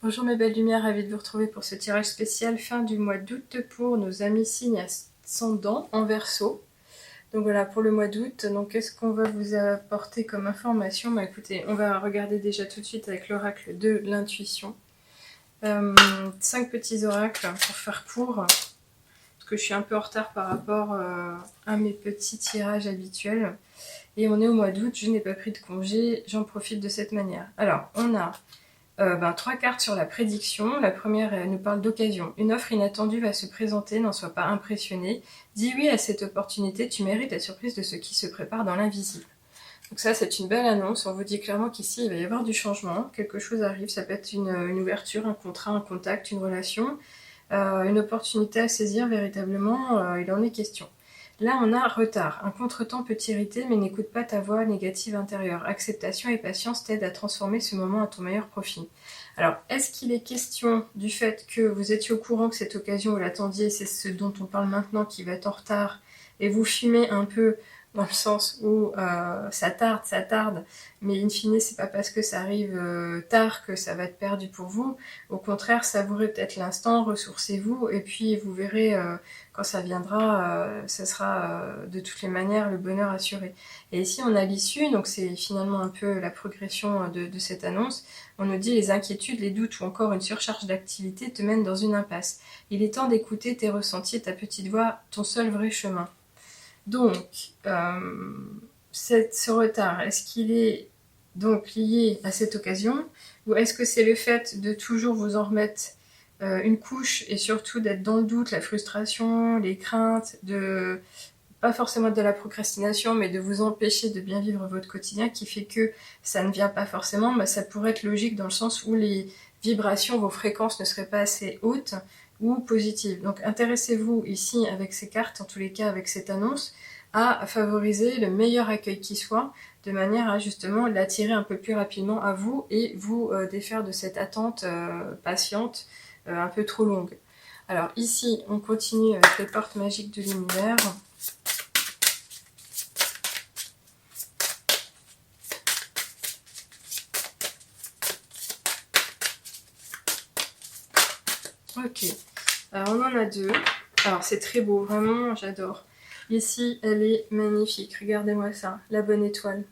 Bonjour mes belles lumières, ravie de vous retrouver pour ce tirage spécial fin du mois d'août pour nos amis signes ascendants en Verseau. Donc voilà pour le mois d'août. Donc qu'est-ce qu'on va vous apporter comme information? Bah écoutez, on va regarder déjà tout de suite avec l'oracle de l'intuition. 5 petits oracles pour faire court, parce que je suis un peu en retard par rapport à mes petits tirages habituels. Et on est au mois d'août, je n'ai pas pris de congé, j'en profite de cette manière. Alors on a 3 cartes sur la prédiction. La première, elle nous parle d'occasion. Une offre inattendue va se présenter, n'en sois pas impressionné. Dis oui à cette opportunité, tu mérites la surprise de ce qui se prépare dans l'invisible. Donc ça, c'est une belle annonce. On vous dit clairement qu'ici, il va y avoir du changement. Quelque chose arrive, ça peut être une ouverture, un contrat, un contact, une relation. Une opportunité à saisir véritablement, il en est question. Là, on a retard. Un contretemps peut t'irriter, mais n'écoute pas ta voix négative intérieure. Acceptation et patience t'aident à transformer ce moment à ton meilleur profit. Alors, est-ce qu'il est question du fait que vous étiez au courant que cette occasion, vous l'attendiez, c'est ce dont on parle maintenant qui va être en retard, et vous fumez un peu dans le sens où ça tarde, mais in fine, c'est pas parce que ça arrive tard que ça va être perdu pour vous. Au contraire, savourez peut-être l'instant, ressourcez-vous, et puis vous verrez quand ça viendra, ça sera de toutes les manières le bonheur assuré. Et ici, on a l'issue, donc c'est finalement un peu la progression de cette annonce. On nous dit les inquiétudes, les doutes ou encore une surcharge d'activité te mènent dans une impasse. Il est temps d'écouter tes ressentis et ta petite voix, ton seul vrai chemin. Donc, ce retard, est-ce qu'il est donc lié à cette occasion, ou est-ce que c'est le fait de toujours vous en remettre une couche, et surtout d'être dans le doute, la frustration, les craintes, pas forcément de la procrastination, mais de vous empêcher de bien vivre votre quotidien, qui fait que ça ne vient pas forcément? Bah, ça pourrait être logique dans le sens où les vibrations, vos fréquences ne seraient pas assez hautes ou positives. Donc intéressez-vous ici avec ces cartes, en tous les cas avec cette annonce, à favoriser le meilleur accueil qui soit, de manière à justement l'attirer un peu plus rapidement à vous et vous défaire de cette attente patiente un peu trop longue. Alors ici, on continue avec les portes magiques de l'univers. Ok, alors on en a deux. Alors c'est très beau, vraiment j'adore. Ici elle est magnifique, regardez-moi ça, la bonne étoile.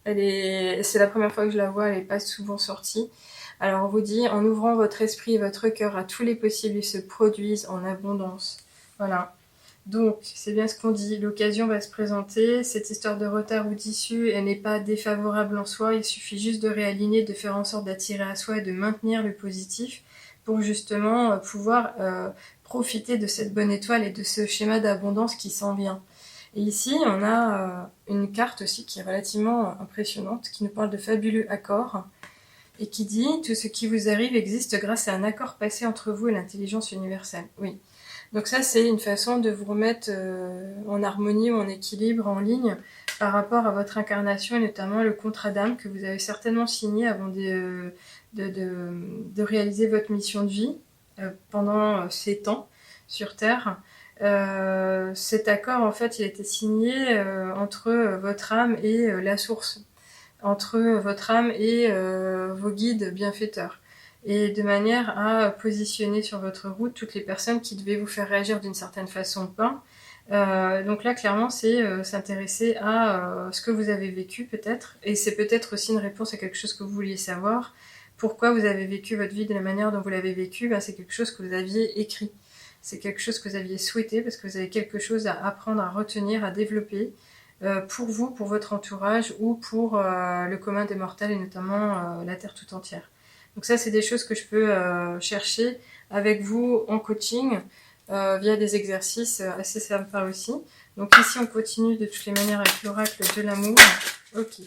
C'est la première fois que je la vois, elle n'est pas souvent sortie. Alors on vous dit, en ouvrant votre esprit et votre cœur à tous les possibles, ils se produisent en abondance. Voilà. Donc, c'est bien ce qu'on dit, l'occasion va se présenter, cette histoire de retard ou d'issue, elle n'est pas défavorable en soi, il suffit juste de réaligner, de faire en sorte d'attirer à soi et de maintenir le positif pour justement pouvoir profiter de cette bonne étoile et de ce schéma d'abondance qui s'en vient. Et ici, on a une carte aussi qui est relativement impressionnante, qui nous parle de fabuleux accords, et qui dit « Tout ce qui vous arrive existe grâce à un accord passé entre vous et l'intelligence universelle ». Oui. Donc ça, c'est une façon de vous remettre en harmonie ou en équilibre, en ligne, par rapport à votre incarnation, et notamment le contrat d'âme que vous avez certainement signé avant de réaliser votre mission de vie pendant ces temps sur Terre. Cet accord, en fait, il a été signé entre votre âme et la source, entre votre âme et vos guides bienfaiteurs, et de manière à positionner sur votre route toutes les personnes qui devaient vous faire réagir d'une certaine façon ou pas. Donc là, clairement, c'est s'intéresser à ce que vous avez vécu peut-être, et c'est peut-être aussi une réponse à quelque chose que vous vouliez savoir. Pourquoi vous avez vécu votre vie de la manière dont vous l'avez vécu? C'est quelque chose que vous aviez écrit. C'est quelque chose que vous aviez souhaité, parce que vous avez quelque chose à apprendre, à retenir, à développer, pour vous, pour votre entourage, ou pour le commun des mortels, et notamment la Terre tout entière. Donc ça, c'est des choses que je peux chercher avec vous en coaching, via des exercices assez sympas aussi. Donc ici, on continue de toutes les manières avec l'oracle de l'amour. Ok.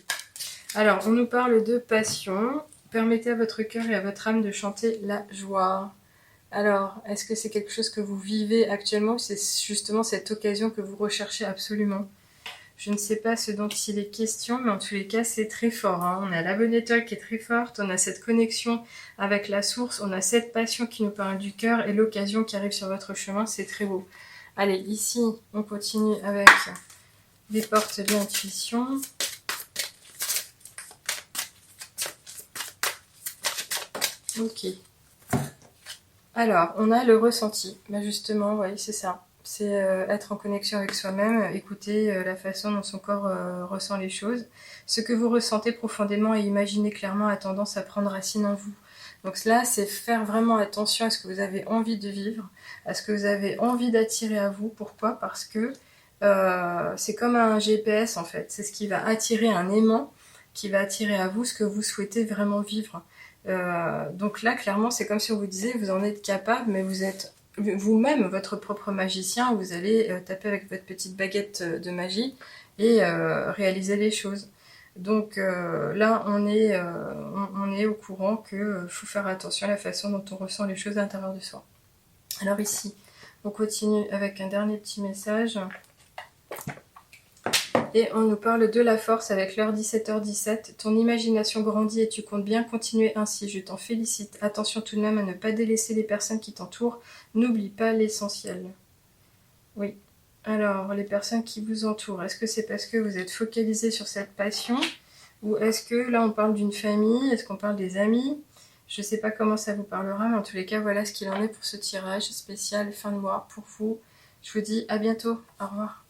Alors, on nous parle de passion. Permettez à votre cœur et à votre âme de chanter la joie. Alors, est-ce que c'est quelque chose que vous vivez actuellement, ou c'est justement cette occasion que vous recherchez absolument? Je ne sais pas ce dont il est question, mais en tous les cas, c'est très fort. On a la bonne étoile qui est très forte, on a cette connexion avec la source, on a cette passion qui nous parle du cœur, et l'occasion qui arrive sur votre chemin, c'est très beau. Allez, ici, on continue avec les portes de l'intuition. Ok. Alors, on a le ressenti. Ben justement, oui, c'est ça. C'est être en connexion avec soi-même, écouter la façon dont son corps ressent les choses. Ce que vous ressentez profondément et imaginez clairement a tendance à prendre racine en vous. Donc là, c'est faire vraiment attention à ce que vous avez envie de vivre, à ce que vous avez envie d'attirer à vous. Pourquoi? Parce que c'est comme un GPS en fait. C'est ce qui va attirer un aimant, qui va attirer à vous ce que vous souhaitez vraiment vivre. Donc là, clairement, c'est comme si on vous disait, vous en êtes capable, mais vous êtes vous-même votre propre magicien, vous allez taper avec votre petite baguette de magie et réaliser les choses. Donc là, on est au courant qu'il faut faire attention à la façon dont on ressent les choses à l'intérieur de soi. Alors ici, on continue avec un dernier petit message. Et on nous parle de la force avec l'heure 17h17. Ton imagination grandit et tu comptes bien continuer ainsi. Je t'en félicite. Attention tout de même à ne pas délaisser les personnes qui t'entourent. N'oublie pas l'essentiel. Oui. Alors, les personnes qui vous entourent, est-ce que c'est parce que vous êtes focalisé sur cette passion? Ou est-ce que là on parle d'une famille? Est-ce qu'on parle des amis? Je ne sais pas comment ça vous parlera, mais en tous les cas, voilà ce qu'il en est pour ce tirage spécial fin de mois pour vous. Je vous dis à bientôt. Au revoir.